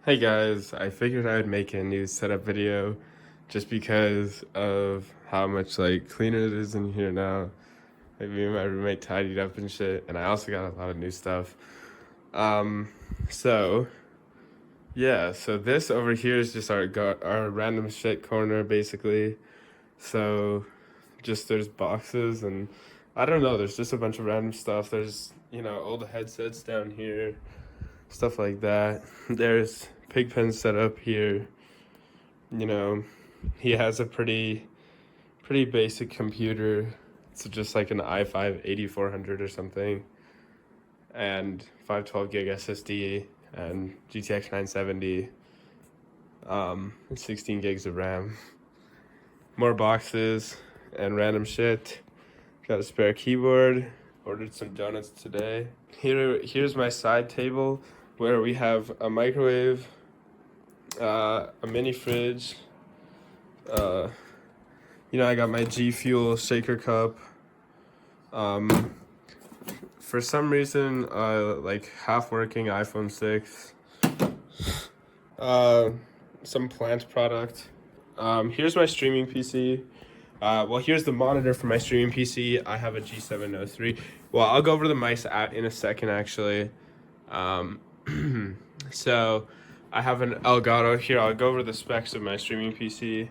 Hey guys, I figured I would make a new setup video just because of how much cleaner it is in here now. Like me and my roommate tidied up and shit, and I also got a lot of new stuff. Um, so yeah, so this over here is just our random shit corner basically. So just there's boxes and I don't know, there's just a bunch of random stuff. There's, old headsets down here, stuff like that. There's Pigpen set up here. You know, he has a pretty basic computer. It's just like an i5 8400 or something, and 512 gig SSD and GTX 970, and 16 gigs of RAM. More boxes and random shit. Got a spare keyboard. Ordered some donuts today. Here's my side table where we have a microwave, a mini fridge. I got my G Fuel shaker cup. For some reason, half working iPhone 6. Some plant product. Here's my streaming PC. Here's the monitor for my streaming PC. I have a G703. Well, I'll go over the mice in a second, actually. So I have an Elgato here. I'll go over the specs of my streaming PC.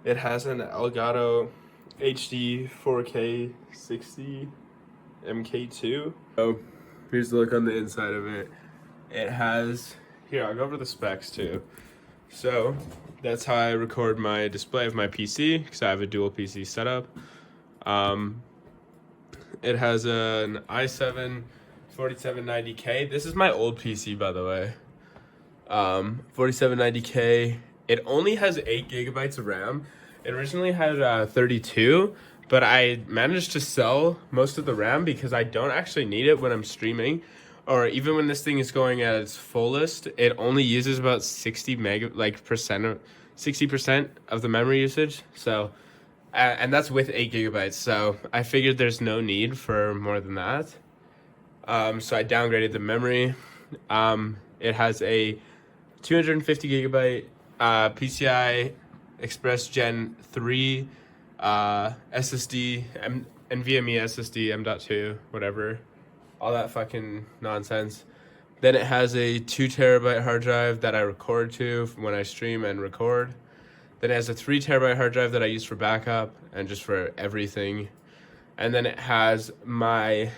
It has an Elgato HD 4K 60 MK2. So here's the look on the inside of it. It has, here, I'll go over the specs too. So that's how I record my display of my PC, because I have a dual PC setup. It has an i7 4790K. This is my old PC, by the way. 4790K. It only has 8 gigabytes of RAM. It originally had 32, but I managed to sell most of the RAM because I don't actually need it when I'm streaming, or even when this thing is going at its fullest. It only uses about 60% of the memory usage. So, and that's with 8 gigabytes. So I figured there's no need for more than that. So I downgraded the memory. It has a 250 gigabyte PCI Express Gen 3 SSD, NVMe SSD, M.2, whatever. All that fucking nonsense. Then it has a 2 terabyte hard drive that I record to when I stream and record. Then it has a 3 terabyte hard drive that I use for backup and just for everything. And then it has my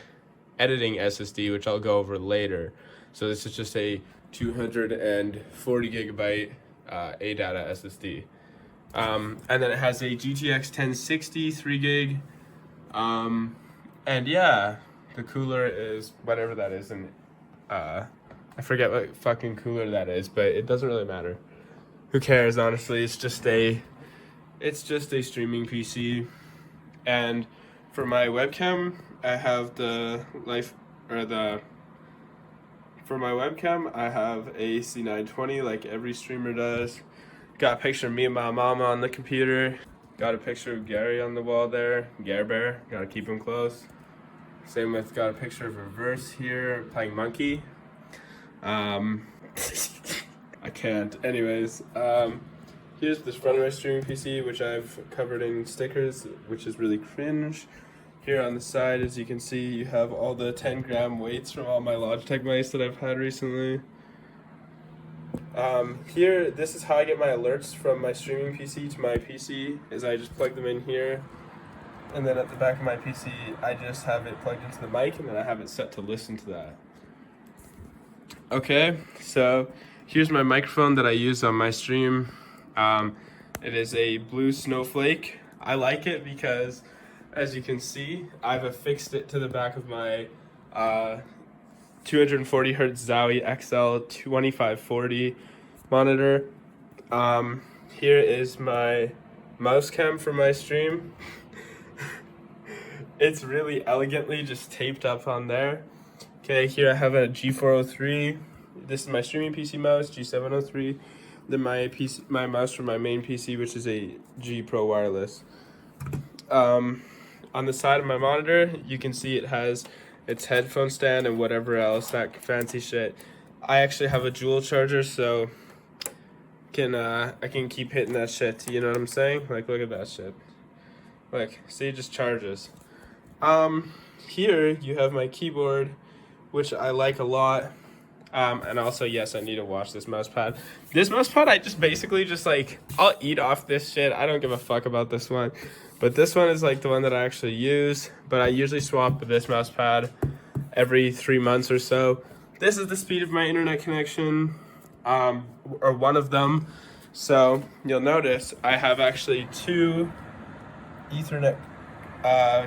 editing SSD, which I'll go over later. So this is just a 240 gigabyte ADATA SSD. And then it has a GTX 1060 3 gig. And yeah, the cooler is whatever that is, and I forget what fucking cooler that is, but it doesn't really matter. Who cares, honestly? It's just a streaming PC. And for my webcam, I have for my webcam, I have a C920 like every streamer does. Got a picture of me and my mama on the computer. Got a picture of Gary on the wall there. Gare Bear, gotta keep him close. Same with, got a picture of Reverse here playing Monkey. I can't. Anyways, here's the front of my streaming PC, which I've covered in stickers, which is really cringe. Here on the side, as you can see, you have all the 10-gram weights from all my Logitech mice that I've had recently. Here, this is how I get my alerts from my streaming PC to my PC, is I just plug them in here. And then at the back of my PC, I just have it plugged into the mic, and then I have it set to listen to that. Okay, so here's my microphone that I use on my stream. It is a blue snowflake. I like it because, as you can see, I've affixed it to the back of my 240 hertz Zowie XL 2540 monitor. Here is my mouse cam for my stream. It's really elegantly just taped up on there. Okay, here I have a G403. This is my streaming PC mouse, G703. Then my mouse from my main PC, which is a G Pro wireless. On the side of my monitor, you can see it has its headphone stand and whatever else, that fancy shit. I actually have a dual charger, so I can keep hitting that shit. You know what I'm saying? Like, look at that shit. Like, see, it just charges. Here you have my keyboard, which I like a lot. And also, yes, I need to wash this mouse pad. This mouse pad, I just basically just like, I'll eat off this shit. I don't give a fuck about this one. But this one is like the one that I actually use. But I usually swap this mouse pad every 3 months or so. This is the speed of my internet connection, or one of them. So you'll notice I have actually 2 Ethernet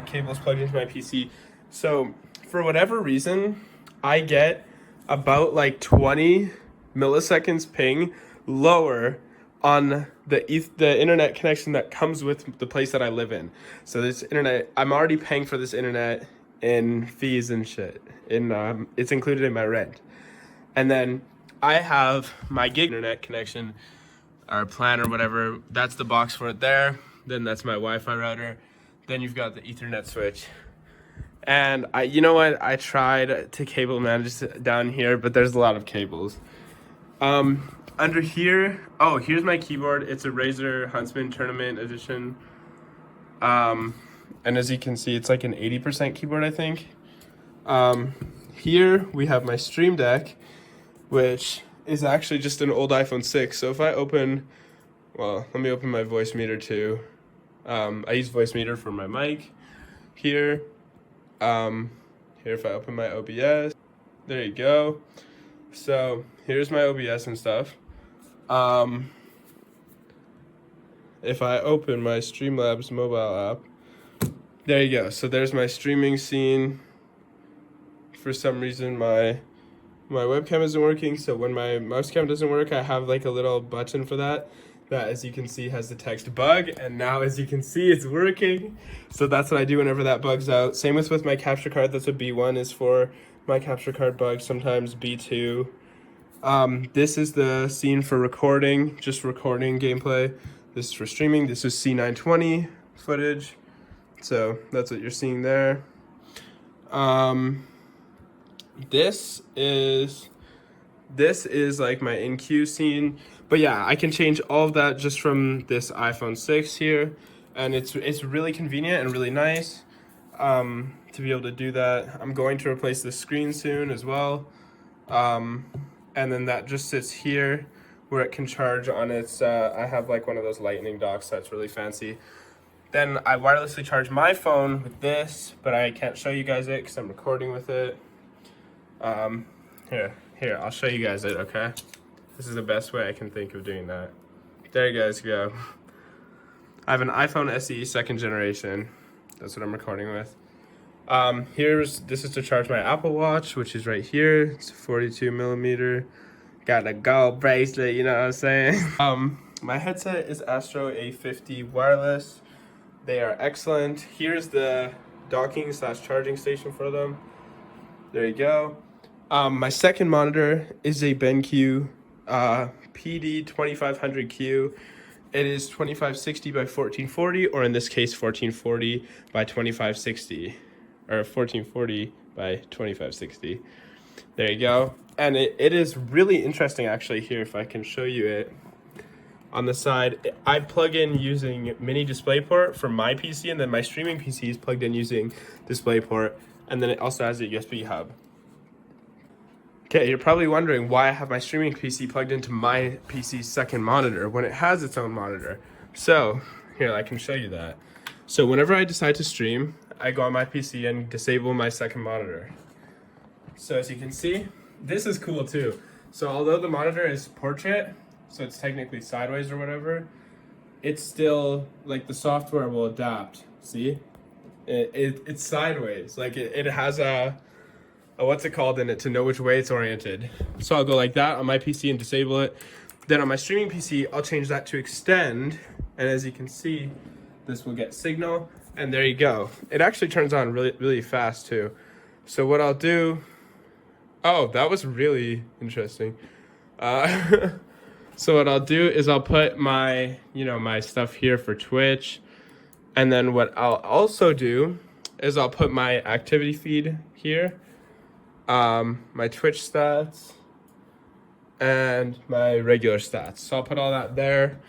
cables plugged into my PC. So for whatever reason, I get about like 20 milliseconds ping lower on the internet connection that comes with the place that I live in. So this internet, I'm already paying for this internet in fees and shit. It's included in my rent. And then I have my gig internet connection, or plan or whatever. That's the box for it there. Then that's my Wi-Fi router. Then you've got the Ethernet switch. And you know what? I tried to cable manage down here, but there's a lot of cables. Under here, oh, here's my keyboard. It's a Razer Huntsman Tournament Edition. And as you can see, it's like an 80% keyboard, I think. Here we have my Stream Deck, which is actually just an old iPhone 6. So if I open, well, let me open my voice meter too. I use voice meter for my mic. Here if I open my OBS, there you go. So here's my OBS and stuff. If I open my Streamlabs mobile app, there you go. So there's my streaming scene. For some reason, my webcam isn't working, so when my mouse cam doesn't work, I have like a little button for that. That, as you can see, has the text bug, and now as you can see, it's working. So that's what I do whenever that bug's out. Same with my capture card. That's what B1 is for. My capture card bug, sometimes B2. This is the scene for recording, just recording gameplay. This is for streaming. This is C920 footage. So that's what you're seeing there. This is like my in-queue scene. But yeah, I can change all of that just from this iPhone 6 here. And it's really convenient and really nice to be able to do that. I'm going to replace the screen soon as well. And then that just sits here where it can charge on its, I have like one of those lightning docks that's really fancy. Then I wirelessly charge my phone with this, but I can't show you guys it because I'm recording with it. Here, I'll show you guys it, okay? This is the best way I can think of doing that. There you guys go. I have an iPhone SE 2nd generation. That's what I'm recording with. This is to charge my Apple Watch, which is right here. It's 42 millimeter. Got a gold bracelet, you know what I'm saying? My headset is Astro A50 wireless. They are excellent. Here's the docking / charging station for them. There you go. My second monitor is a BenQ PD 2500Q. It is 2560 by 1440, or in this case 1440 by 2560, or 1440 by 2560. There you go. And it is really interesting actually here, if I can show you it. On the side, I plug in using mini DisplayPort for my PC, and then my streaming PC is plugged in using DisplayPort, and then it also has a USB hub. Okay, you're probably wondering why I have my streaming PC plugged into my PC's second monitor when it has its own monitor. So, here, I can show you that. So whenever I decide to stream, I go on my PC and disable my second monitor. So as you can see, this is cool too. So although the monitor is portrait, so it's technically sideways or whatever, it's still, like, the software will adapt, see? It's sideways, like it has a what's it called in it to know which way it's oriented. So I'll go like that on my PC and disable it. Then on my streaming PC, I'll change that to extend, and as you can see, this will get signal, and there you go. It actually turns on really, really fast too. So what I'll do, oh, that was really interesting. So what I'll do is I'll put my, my stuff here for Twitch, and then what I'll also do is I'll put my activity feed here, my Twitch stats, and my regular stats. So I'll put all that there,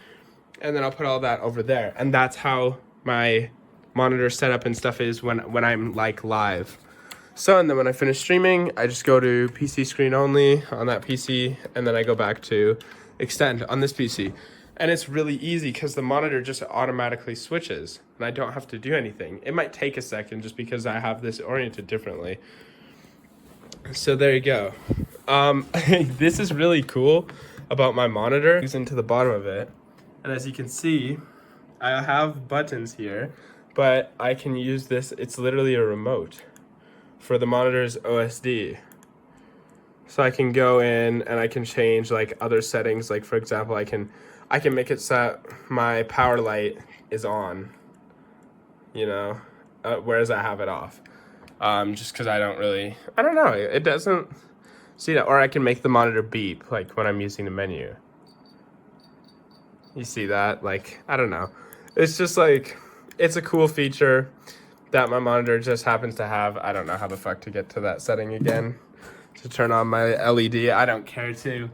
and then I'll put all that over there. And that's how my monitor setup and stuff is when I'm like live. So, and then when I finish streaming, I just go to PC screen only on that PC, and then I go back to extend on this PC. And it's really easy because the monitor just automatically switches, and I don't have to do anything. It might take a second just because I have this oriented differently. So there you go. This is really cool about my monitor. It's into the bottom of it, and as you can see, I have buttons here, but I can use this. It's literally a remote for the monitor's OSD. So I can go in and I can change like other settings. Like for example, I can make it so that my power light is on, you know, whereas I have it off. Just because I don't know, it doesn't see that. Or I can make the monitor beep like when I'm using the menu. You see that? Like, I don't know. It's just like, it's a cool feature that my monitor just happens to have. I don't know how the fuck to get to that setting again to turn on my LED. I don't care to.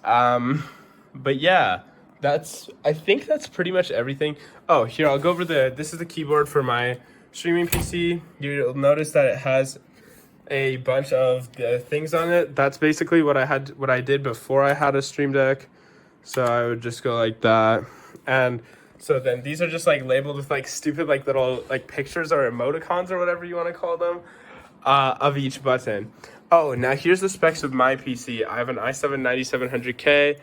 But yeah, I think that's pretty much everything. Oh, here, I'll go over this is the keyboard for my streaming PC. You'll notice that it has a bunch of the things on it. That's basically what I did before I had a Stream Deck. So I would just go like that. And so then these are just like labeled with like stupid like little like pictures or emoticons or whatever you want to call them of each button. Oh, now here's the specs of my PC. I have an i7-9700K.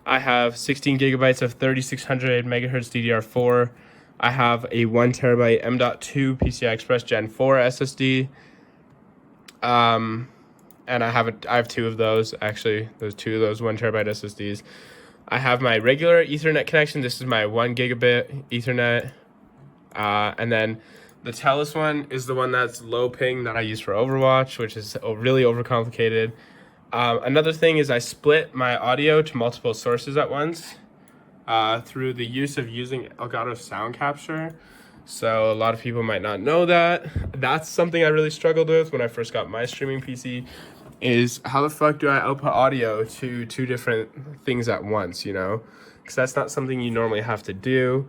I have 16 gigabytes of 3600 megahertz DDR4. I have a 1 terabyte M.2 PCI Express Gen 4 SSD. And I have two of those, actually. Those two of those 1 terabyte SSDs. I have my regular Ethernet connection. This is my 1 gigabit Ethernet. And then the Telus one is the one that's low ping that I use for Overwatch, which is really overcomplicated. Another thing is I split my audio to multiple sources at once through the use of using Elgato Sound Capture. So a lot of people might not know that. That's something I really struggled with when I first got my streaming PC, is how the fuck do I output audio to two different things at once, you know? Because that's not something you normally have to do.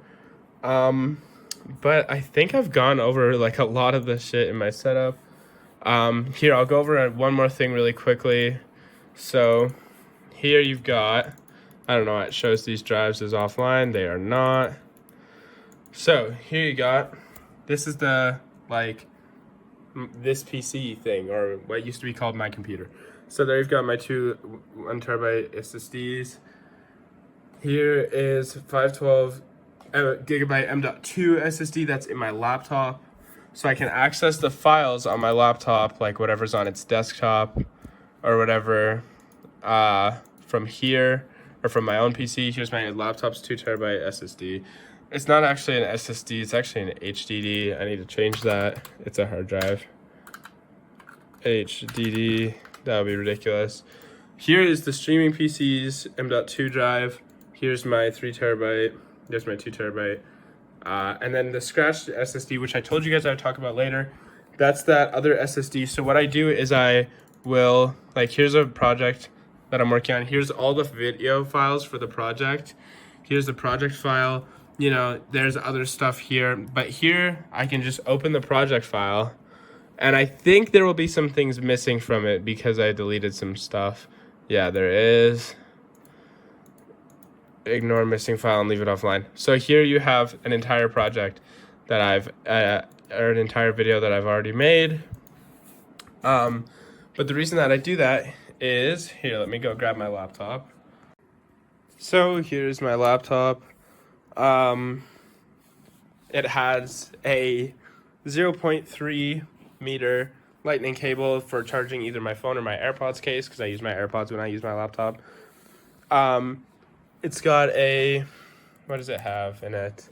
But I think I've gone over like a lot of the shit in my setup. Here, I'll go over one more thing really quickly. So here you've got, I don't know, it shows these drives as offline. They are not. So here you got, this is the, like, this PC thing, or what used to be called my computer. So there you've got my two 1 terabyte SSDs. Here is 512 gigabyte M.2 SSD that's in my laptop. So I can access the files on my laptop, like whatever's on its desktop or whatever, from here or from my own PC. Here's my laptop's 2 terabyte SSD. It's not actually an SSD, it's actually an HDD. I need to change that. It's a hard drive. HDD, that would be ridiculous. Here is the streaming PC's M.2 drive. Here's my 3 terabyte. There's my 2 terabyte. And then the scratched SSD, which I told you guys I would talk about later, that's that other SSD. So what I do is I will, like, here's a project that I'm working on. Here's all the video files for the project. Here's the project file. You know, there's other stuff here. But here, I can just open the project file. And I think there will be some things missing from it because I deleted some stuff. Yeah, there is. Ignore missing file and leave it offline. So here you have an entire project that I've, or an entire video that I've already made. But the reason that I do that is, here, let me go grab my laptop. So here's my laptop. It has a 0.3 meter lightning cable for charging either my phone or my AirPods case, because I use my AirPods when I use my laptop. It's got a, what does it have in it?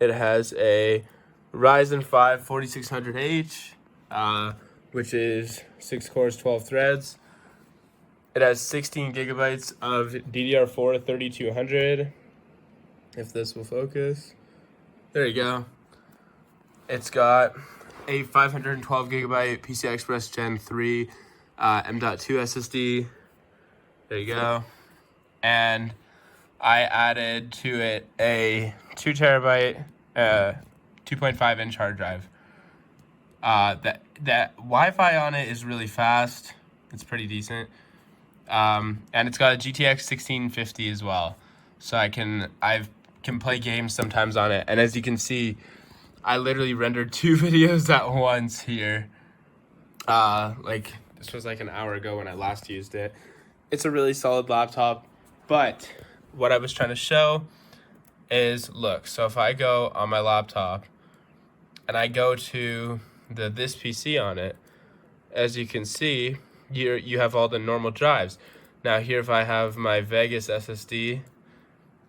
It has a Ryzen 5 4600H, which is 6 cores, 12 threads. It has 16 gigabytes of DDR4 3200, if this will focus. There you go. It's got a 512 gigabyte PCI Express Gen 3 M.2 SSD. There you go. And I added to it a 2 terabyte, 2.5 inch hard drive. That Wi-Fi on it is really fast. It's pretty decent. And it's got a GTX 1650 as well. So I can play games sometimes on it. And as you can see, I literally rendered 2 videos at once here. Like this was like an hour ago when I last used it. It's a really solid laptop, but what I was trying to show is, look, so if I go on my laptop and I go to this PC on it, as you can see, you have all the normal drives. Now here, if I have my Vegas SSD,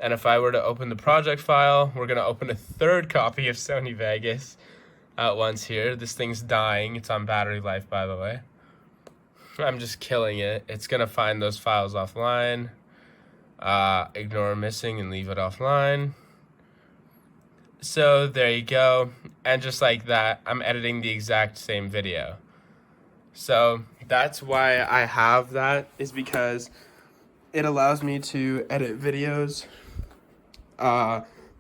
and if I were to open the project file, we're gonna open a 3rd copy of Sony Vegas at once here. This thing's dying. It's on battery life, by the way. I'm just killing it. It's gonna find those files offline, ignore missing and leave it offline. So there you go. And just like that, I'm editing the exact same video. So that's why I have that, is because it allows me to edit videos,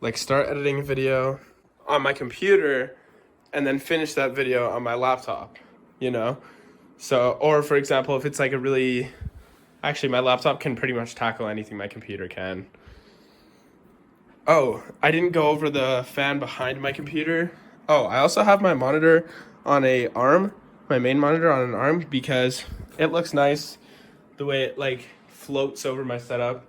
like start editing a video on my computer and then finish that video on my laptop, you know? So, or for example, if it's like actually my laptop can pretty much tackle anything my computer can. Oh, I didn't go over the fan behind my computer. Oh, I also have my monitor on a arm, my main monitor on an arm, because it looks nice the way it like floats over my setup.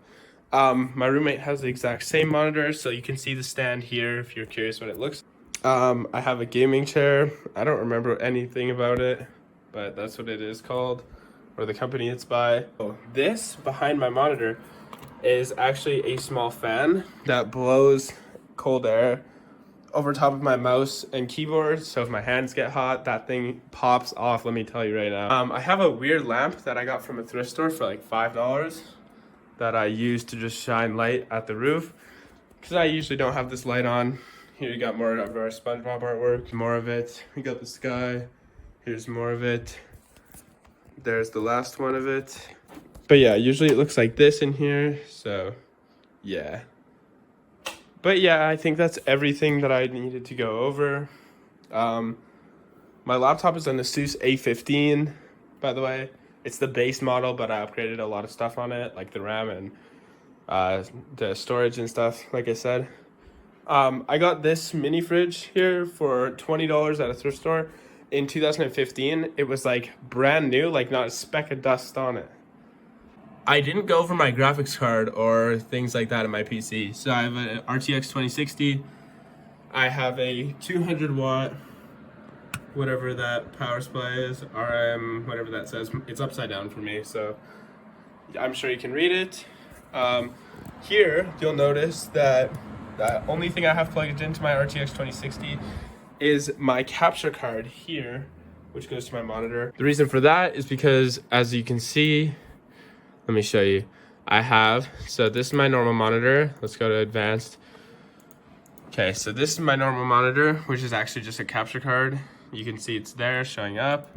My roommate has the exact same monitor, so you can see the stand here if you're curious what it looks. I have a gaming chair. I don't remember anything about it, but that's what it is called, or the company it's by. Oh, this behind my monitor is actually a small fan that blows cold air over top of my mouse and keyboard, so if my hands get hot, that thing pops off, let me tell you right now. I have a weird lamp that I got from a thrift store for like $5 that I use to just shine light at the roof, because I usually don't have this light on. Here you got more of our SpongeBob artwork, more of it. We got the sky. Here's more of it. There's the last one of it. But yeah, usually it looks like this in here, so yeah. But yeah, I think that's everything that I needed to go over. My laptop is an Asus A15, by the way. It's the base model, but I upgraded a lot of stuff on it, like the RAM and the storage and stuff, like I said. I got this mini fridge here for $20 at a thrift store in 2015. It was like brand new, like not a speck of dust on it. I didn't go for my graphics card or things like that in my PC. So I have an RTX 2060. I have a 200 watt, whatever that power supply is, RM, whatever that says. It's upside down for me, so I'm sure you can read it. Here, you'll notice that the only thing I have plugged into my RTX 2060 is my capture card here, which goes to my monitor. The reason for that is because, as you can see, let me show you. So this is my normal monitor. Let's go to advanced. Okay, so this is my normal monitor, which is actually just a capture card. You can see it's there showing up.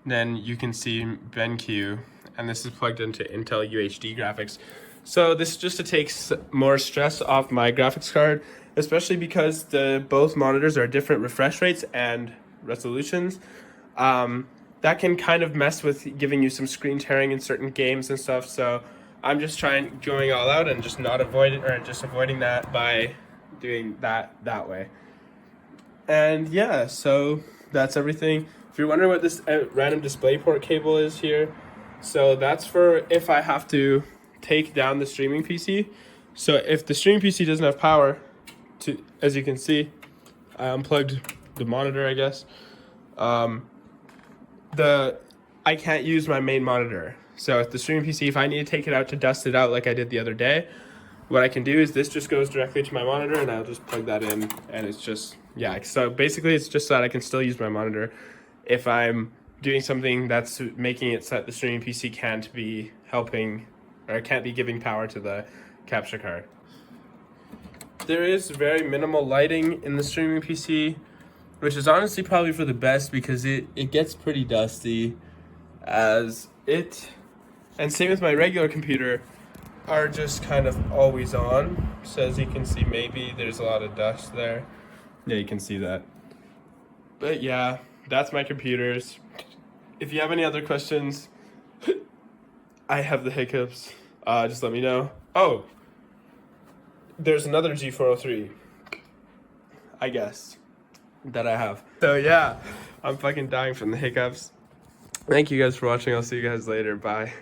Then you can see BenQ, and this is plugged into Intel UHD graphics. So this is just to take more stress off my graphics card, especially because both monitors are different refresh rates and resolutions. That can kind of mess with giving you some screen tearing in certain games and stuff. So I'm just going all out and just avoiding that by doing that way. And yeah, so that's everything. If you're wondering what this random DisplayPort cable is here, so that's for if I have to take down the streaming PC. So if the streaming PC doesn't have power, as you can see, I unplugged the monitor, I guess. I can't use my main monitor. So if the streaming PC, if I need to take it out to dust it out like I did the other day, what I can do is this just goes directly to my monitor, and I'll just plug that in, and it's just, yeah. So basically it's just so that I can still use my monitor if I'm doing something that's making it so that the streaming PC can't be helping, or can't be giving power to the capture card. There is very minimal lighting in the streaming PC, which is honestly probably for the best, because it gets pretty dusty as it And same with my regular computer, are just kind of always on. So as you can see, maybe there's a lot of dust there. Yeah, you can see that. But yeah, that's my computers. If you have any other questions, I have the hiccups. Just let me know. Oh, there's another G403, I guess, that I have. So yeah, I'm fucking dying from the hiccups. Thank you guys for watching. I'll see you guys later. Bye.